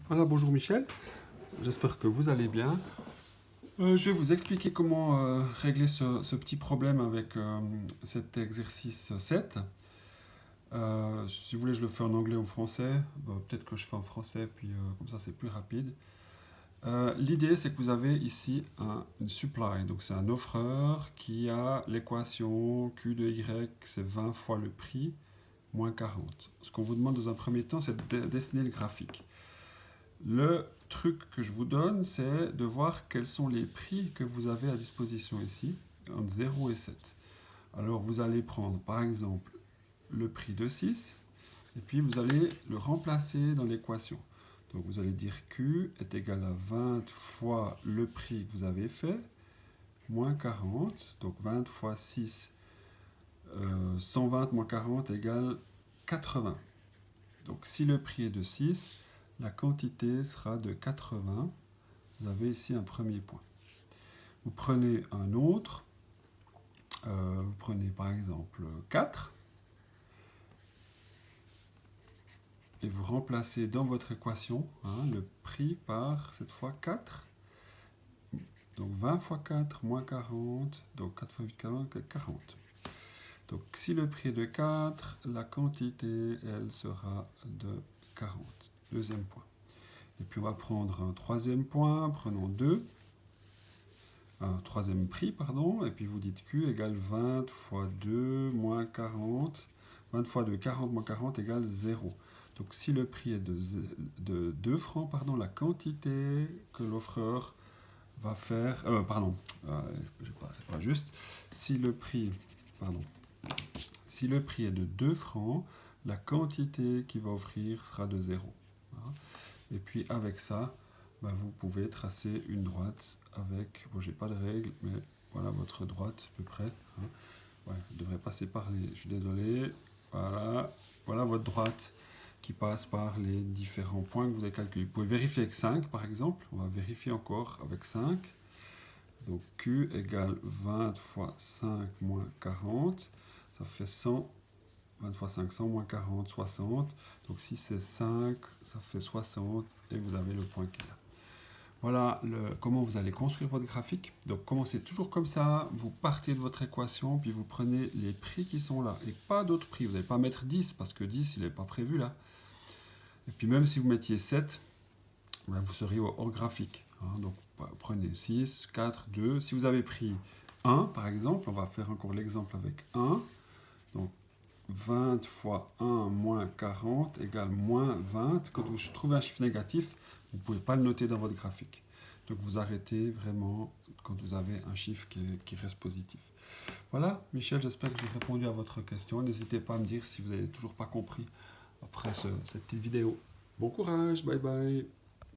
Voilà, bonjour Michel, j'espère que vous allez bien. Je vais vous expliquer comment régler ce petit problème avec cet exercice 7. Si vous voulez, je le fais en anglais ou en français. Peut-être que je fais en français, puis comme ça c'est plus rapide. L'idée, c'est que vous avez ici une supply, donc c'est un offreur qui a l'équation Q de Y, c'est 20 fois le prix, moins 40. Ce qu'on vous demande dans un premier temps, c'est de dessiner le graphique. Le truc que je vous donne, c'est de voir quels sont les prix que vous avez à disposition ici, entre 0 et 7. Alors vous allez prendre par exemple le prix de 6, et puis vous allez le remplacer dans l'équation. Donc vous allez dire Q est égal à 20 fois le prix que vous avez fait, moins 40, donc 20 fois 6, 120 moins 40 égale 80. Donc si le prix est de 6, la quantité sera de 80. Vous avez ici un premier point. Vous prenez un autre, vous prenez par exemple 4, et vous remplacez dans votre équation le prix par, cette fois, 4. Donc 20 fois 4 moins 40, donc 4 fois 8, 40. Donc si le prix est de 4, la quantité, elle, sera de 40. Deuxième point. Et puis on va prendre un troisième point, prenons 2. Un troisième prix, pardon, et puis vous dites Q égale 20 fois 2 moins 40. 20 fois 2, 40 moins 40 égale 0. Donc si le prix est de 2 francs, pardon, la quantité que l'offreur va faire... c'est pas juste. Si le prix est de 2 francs, la quantité qu'il va offrir sera de 0. Et puis avec ça, vous pouvez tracer une droite avec, bon, j'ai pas de règle, mais voilà votre droite à peu près. Ouais, je devrais passer par les, je suis désolé. Voilà votre droite qui passe par les différents points que vous avez calculés. Vous pouvez vérifier avec 5 par exemple. On va vérifier encore avec 5. Donc Q égale 20 fois 5 moins 40. Ça fait 100. 20 fois 5, 100 moins 40, 60. Donc si c'est 5, ça fait 60 et vous avez le point qui est là. Voilà comment vous allez construire votre graphique. Donc commencez toujours comme ça, vous partez de votre équation, puis vous prenez les prix qui sont là, et pas d'autres prix. Vous n'allez pas mettre 10, parce que 10, il n'est pas prévu là. Et puis même si vous mettiez 7, vous seriez hors graphique. Donc prenez 6, 4, 2. Si vous avez pris 1, par exemple, on va faire encore l'exemple avec 1. Donc 20 fois 1 moins 40 égale moins 20. Quand vous trouvez un chiffre négatif, vous ne pouvez pas le noter dans votre graphique. Donc vous arrêtez vraiment quand vous avez un chiffre qui reste positif. Voilà, Michel, j'espère que j'ai répondu à votre question. N'hésitez pas à me dire si vous n'avez toujours pas compris après cette petite vidéo. Bon courage, bye bye.